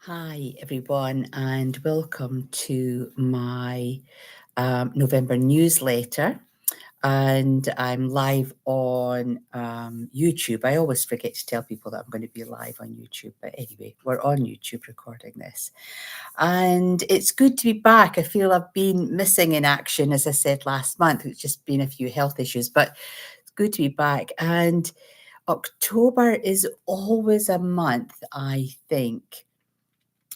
Hi, everyone, and welcome to my November newsletter. And I'm live on YouTube. I always forget to tell people that I'm going to be live on YouTube, but anyway, we're on YouTube recording this. And it's good to be back. I feel I've been missing in action, as I said last month. It's just been a few health issues, but it's good to be back. And October is always a month, I think,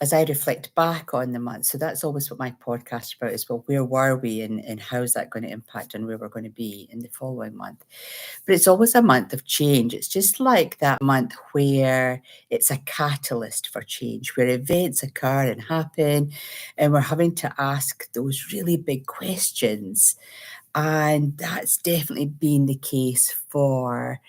as I reflect back on the month. So that's always what my podcast is about is, well, where were we and how's that going to impact on where we're going to be in the following month? But it's always a month of change. It's just like that month where it's a catalyst for change, where events occur and happen, and we're having to ask those really big questions. And that's definitely been the case for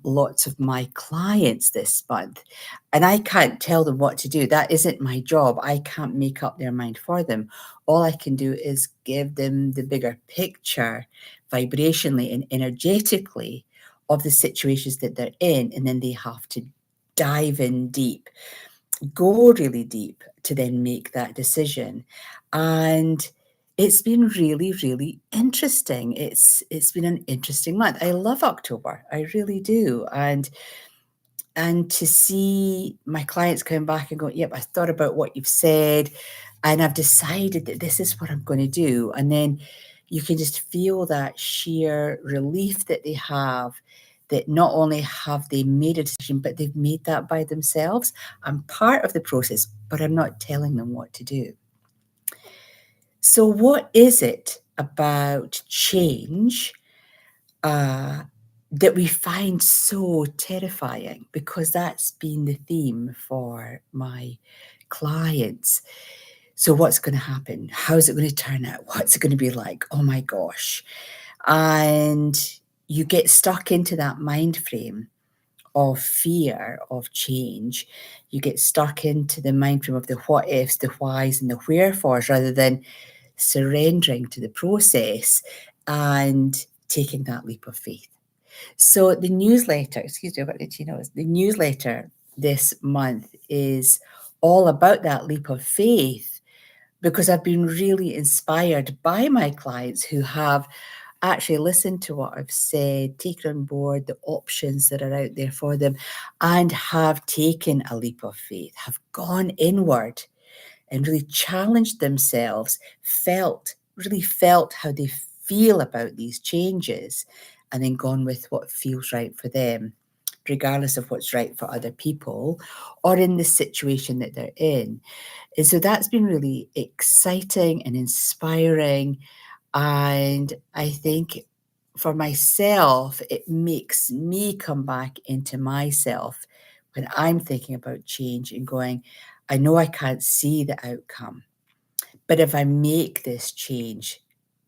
lots of my clients this month. And I can't tell them what to do. That isn't my job. I can't make up their mind for them. All I can do is give them the bigger picture vibrationally and energetically of the situations that they're in. And then they have to dive in deep, go really deep to then make that decision. And it's been really, really interesting. It's been an interesting month. I love October. I really do. And to see my clients come back and go, yep, I thought about what you've said, and I've decided that this is what I'm going to do. And then you can just feel that sheer relief that they have, that not only have they made a decision, but they've made that by themselves. I'm part of the process, but I'm not telling them what to do. So, what is it about change that we find so terrifying? Because that's been the theme for my clients. So, what's going to happen? How's it going to turn out? What's it going to be like? Oh my gosh. And you get stuck into that mind frame of fear of change. You get stuck into the mind frame of the what ifs, the whys, and the wherefores rather than surrendering to the process and taking that leap of faith. So the newsletter, excuse me, I've got the nose. The newsletter this month is all about that leap of faith because I've been really inspired by my clients who have actually listened to what I've said, taken on board the options that are out there for them, and have taken a leap of faith, have gone inward and really challenged themselves, really felt how they feel about these changes, and then gone with what feels right for them, regardless of what's right for other people or in the situation that they're in. And so that's been really exciting and inspiring. And I think for myself, it makes me come back into myself when I'm thinking about change and going, I know I can't see the outcome, but if I make this change,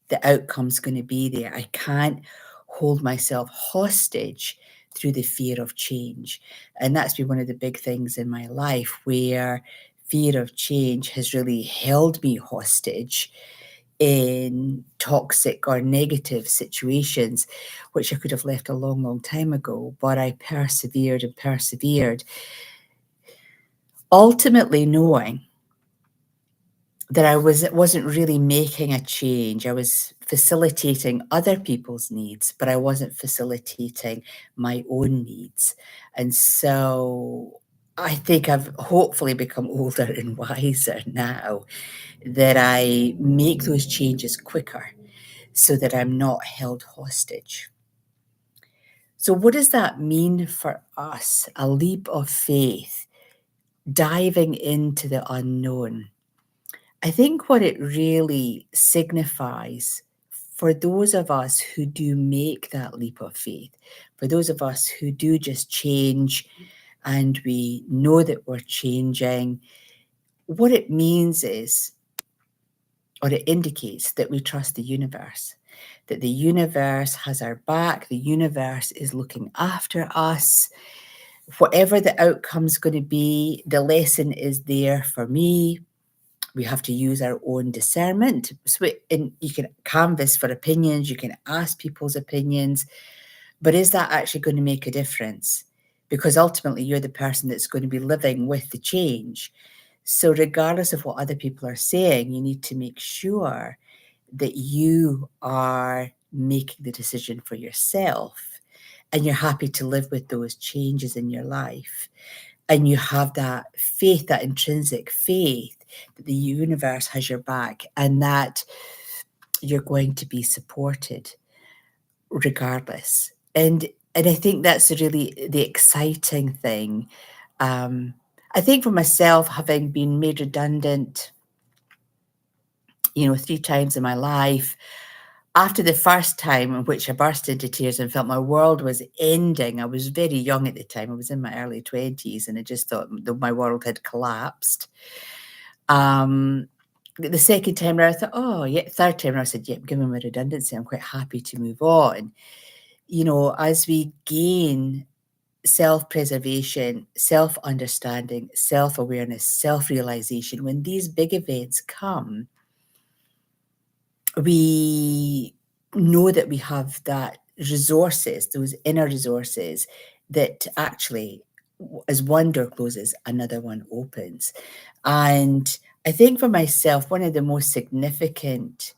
the outcome's going to be there. I can't hold myself hostage through the fear of change. And that's been one of the big things in my life where fear of change has really held me hostage in toxic or negative situations, which I could have left a long, long time ago, but I persevered and persevered, ultimately knowing that I wasn't really making a change. I was facilitating other people's needs, but I wasn't facilitating my own needs. And so I think I've hopefully become older and wiser now that I make those changes quicker so that I'm not held hostage. So, what does that mean for us? A leap of faith, diving into the unknown. I think what it really signifies for those of us who do make that leap of faith, for those of us who do just change and we know that we're changing, what it means is, or it indicates that we trust the universe, that the universe has our back, the universe is looking after us. Whatever the outcome's going to be, the lesson is there for me. We have to use our own discernment. So you can canvass for opinions, you can ask people's opinions, but is that actually going to make a difference? because ultimately you're the person that's going to be living with the change. So regardless of what other people are saying, you need to make sure that you are making the decision for yourself and you're happy to live with those changes in your life. And you have that faith, that intrinsic faith that the universe has your back and that you're going to be supported regardless. And I think that's really the exciting thing. I think for myself, having been made redundant, 3 times in my life, after the first time in which I burst into tears and felt my world was ending, I was very young at the time. I was in my early 20s and I just thought my world had collapsed. The second time around, I thought, oh, yeah, third time around, I said, yeah, given my redundancy, I'm quite happy to move on. As we gain self-preservation, self-understanding, self-awareness, self-realization, when these big events come, we know that we have that resources, those inner resources that actually, as one door closes, another one opens. And I think for myself, one of the most significant,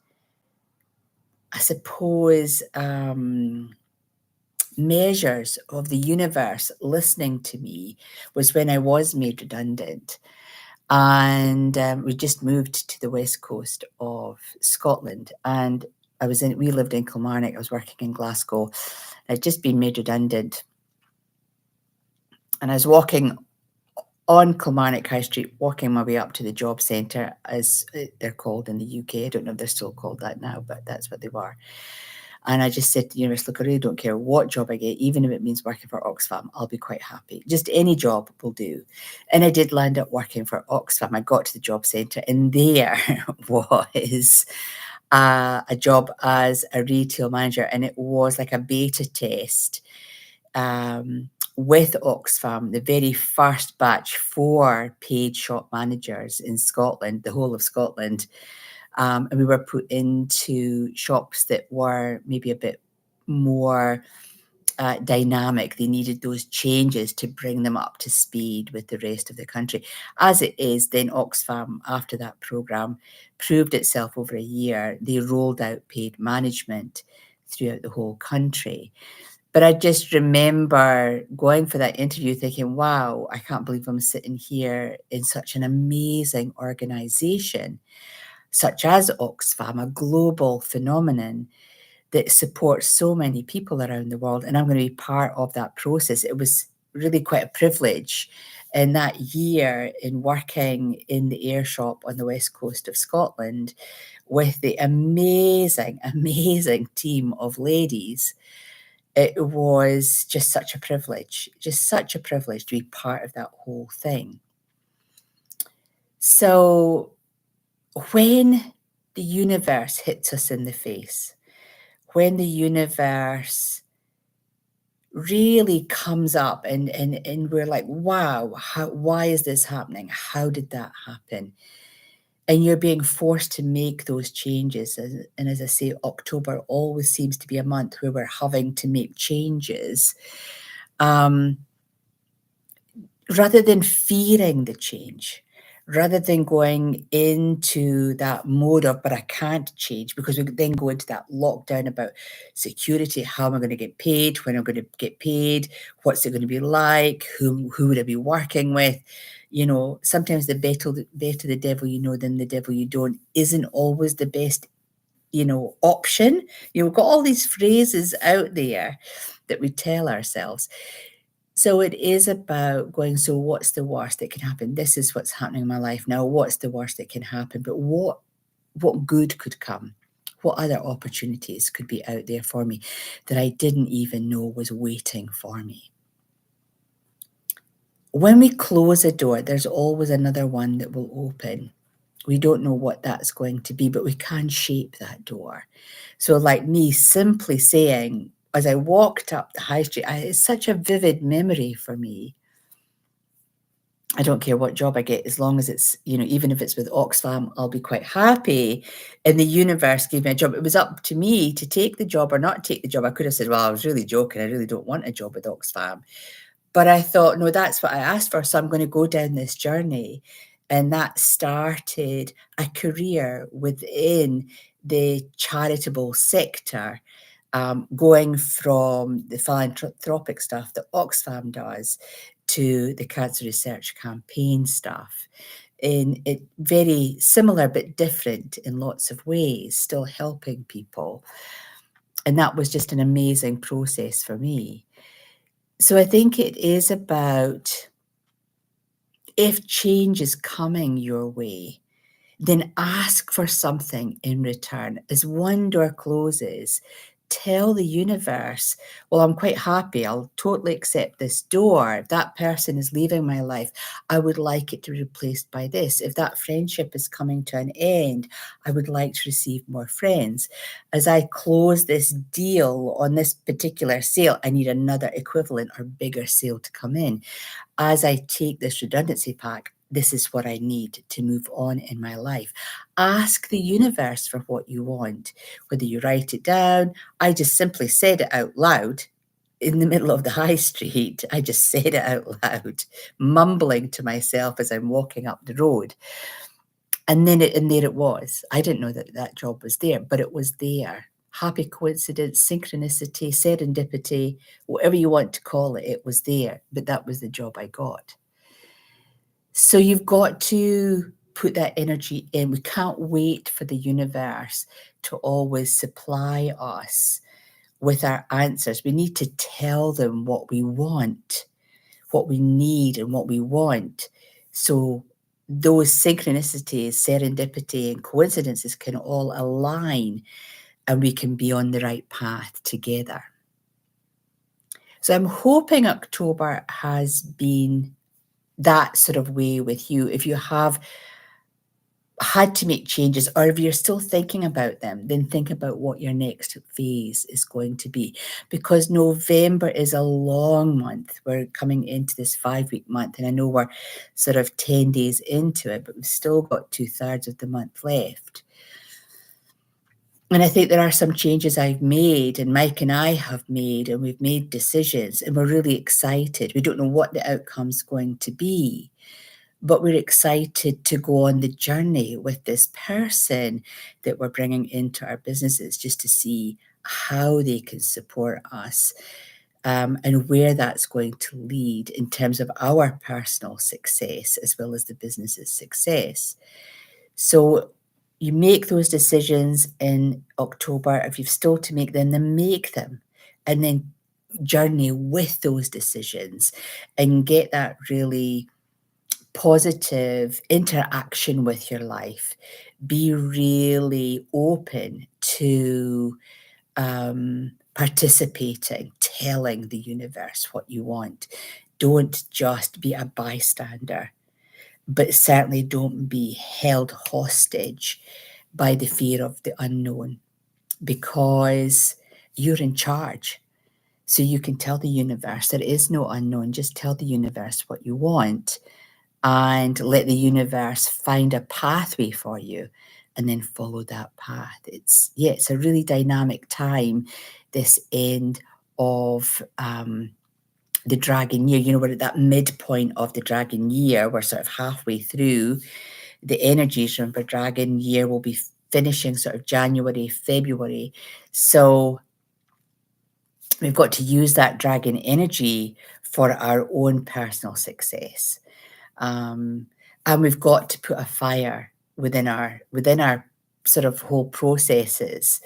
I suppose, measures of the universe listening to me was when I was made redundant. And we just moved to the west coast of Scotland. And we lived in Kilmarnock. I was working in Glasgow. I'd just been made redundant. And I was walking on Kilmarnock High Street, walking my way up to the job centre, as they're called in the UK. I don't know if they're still called that now, but that's what they were. And I just said to the universe, look, I really don't care what job I get, even if it means working for Oxfam, I'll be quite happy. Just any job will do. And I did land up working for Oxfam. I got to the job centre and there was a job as a retail manager. And it was like a beta test with Oxfam, the very first batch for paid shop managers in Scotland, the whole of Scotland. And we were put into shops that were maybe a bit more dynamic. They needed those changes to bring them up to speed with the rest of the country. As it is, then Oxfam, after that programme, proved itself over a year. They rolled out paid management throughout the whole country. But I just remember going for that interview thinking, wow, I can't believe I'm sitting here in such an amazing organisation, such as Oxfam, a global phenomenon that supports so many people around the world. And I'm going to be part of that process. It was really quite a privilege in that year in working in the air shop on the west coast of Scotland with the amazing, amazing team of ladies. It was just such a privilege to be part of that whole thing. So when the universe hits us in the face, when the universe really comes up and we're like, wow, why is this happening? How did that happen? And you're being forced to make those changes. And as I say, October always seems to be a month where we're having to make changes. Rather than fearing the change, rather than going into that mode of, but I can't change, because we then go into that lockdown about security. How am I going to get paid? When am I going to get paid? What's it going to be like? Who would I be working with? Sometimes the better the devil you know than the devil you don't isn't always the best, option. We've got all these phrases out there that we tell ourselves. So it is about going, so what's the worst that can happen? This is what's happening in my life now. What's the worst that can happen? But what good could come? What other opportunities could be out there for me that I didn't even know was waiting for me? When we close a door, there's always another one that will open. We don't know what that's going to be, but we can shape that door. So like me simply saying, as I walked up the high street, it's such a vivid memory for me. I don't care what job I get, as long as it's, even if it's with Oxfam, I'll be quite happy. And the universe gave me a job. It was up to me to take the job or not take the job. I could have said, well, I was really joking. I really don't want a job with Oxfam. But I thought, no, that's what I asked for. So I'm going to go down this journey. And that started a career within the charitable sector, going from the philanthropic stuff that Oxfam does to the cancer research campaign stuff. In it very similar but different in lots of ways, still helping people. And that was just an amazing process for me. So I think it is about, if change is coming your way, then ask for something in return. As one door closes, tell the universe, well, I'm quite happy. I'll totally accept this door. If that person is leaving my life, I would like it to be replaced by this. If that friendship is coming to an end, I would like to receive more friends. As I close this deal on this particular sale, I need another equivalent or bigger sale to come in. As I take this redundancy pack, this is what I need to move on in my life. Ask the universe for what you want, whether you write it down. I just simply said it out loud in the middle of the high street. I just said it out loud, mumbling to myself as I'm walking up the road. And then there it was. I didn't know that that job was there, but it was there. Happy coincidence, synchronicity, serendipity, whatever you want to call it, it was there. But that was the job I got. So you've got to put that energy in. We can't wait for the universe to always supply us with our answers. We need to tell them what we want, what we need, and what we want. So those synchronicities, serendipity, and coincidences can all align, and we can be on the right path together. So I'm hoping October has been that sort of way with you. If you have had to make changes, or if you're still thinking about them, then think about what your next phase is going to be. Because November is a long month. We're coming into this 5-week month, and I know we're sort of 10 days into it, but we've still got 2/3 of the month left. And I think there are some changes I've made, and Mike and I have made, and we've made decisions, and we're really excited. We don't know what the outcome's going to be, but we're excited to go on the journey with this person that we're bringing into our businesses, just to see how they can support us, and where that's going to lead in terms of our personal success as well as the business's success. So you make those decisions in October. If you've still to make them, then make them, and then journey with those decisions and get that really positive interaction with your life. Be really open to participating, telling the universe what you want. Don't just be a bystander, but certainly don't be held hostage by the fear of the unknown, because you're in charge. So you can tell the universe there is no unknown. Just tell the universe what you want, and let the universe find a pathway for you, and then follow that path. It's a really dynamic time, this end of the dragon year. You know, we're at that midpoint of the dragon year. We're sort of halfway through the energies. Remember, dragon year will be finishing sort of January, February. So we've got to use that dragon energy for our own personal success. And we've got to put a fire within our sort of whole processes.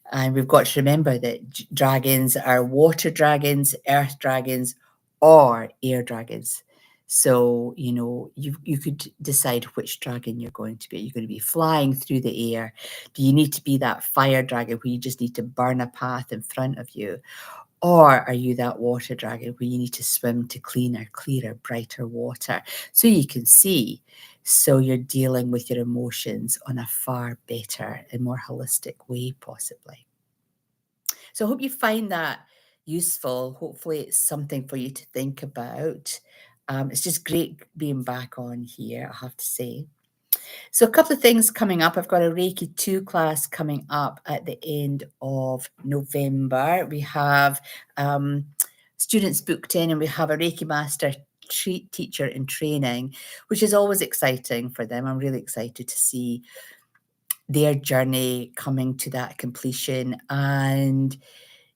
And we've got to remember that dragons are water dragons, earth dragons, or air dragons. So, you know, you could decide which dragon you're going to be. You're going to be flying through the air. Do you need to be that fire dragon where you just need to burn a path in front of you? Or are you that water dragon where you need to swim to cleaner, clearer, brighter water so you can see? So you're dealing with your emotions on a far better and more holistic way, possibly. So I hope you find that useful. Hopefully it's something for you to think about. It's just great being back on here, I have to say. So a couple of things coming up. I've got a Reiki 2 class coming up at the end of November. We have students booked in, and we have a Reiki master teacher in training, which is always exciting for them. I'm really excited to see their journey coming to that completion and,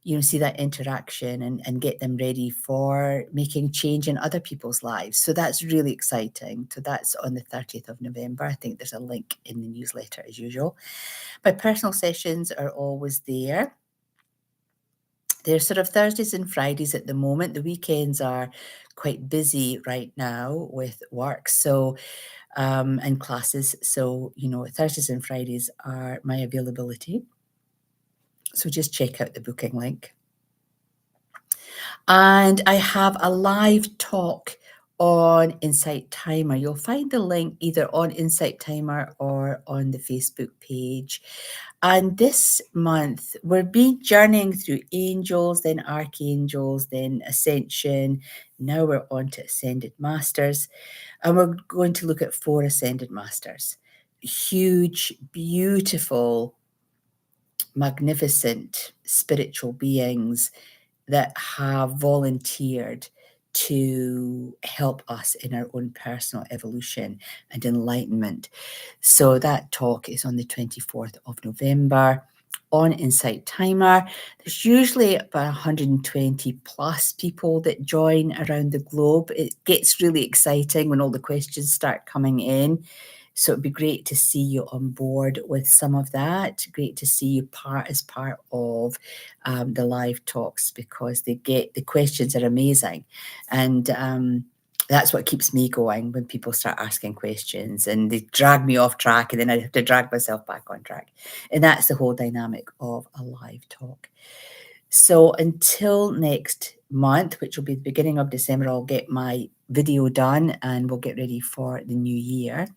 you know, see that interaction and get them ready for making change in other people's lives. So that's really exciting. So that's on the 30th of November. I think there's a link in the newsletter as usual. My personal sessions are always there. They're sort of Thursdays and Fridays at the moment. The weekends are quite busy right now with work. So and classes. So, you know, Thursdays and Fridays are my availability. So just check out the booking link. And I have a live talk on Insight Timer. You'll find the link either on Insight Timer or on the Facebook page. And this month, we're journeying through angels, then archangels, then ascension. Now we're on to ascended masters. And we're going to look at 4 ascended masters. Huge, beautiful, magnificent spiritual beings that have volunteered to help us in our own personal evolution and enlightenment. So that talk is on the 24th of November on Insight Timer. There's usually about 120 plus people that join around the globe. It gets really exciting when all the questions start coming in. So it'd be great to see you on board with some of that. Great to see you as part of the live talks, because the questions are amazing. And that's what keeps me going when people start asking questions and they drag me off track, and then I have to drag myself back on track. And that's the whole dynamic of a live talk. So until next month, which will be the beginning of December, I'll get my video done and we'll get ready for the new year.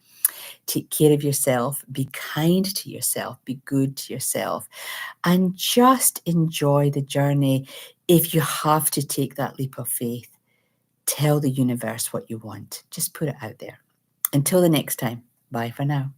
Take care of yourself, be kind to yourself, be good to yourself, and just enjoy the journey. If you have to take that leap of faith, tell the universe what you want. Just put it out there. Until the next time, bye for now.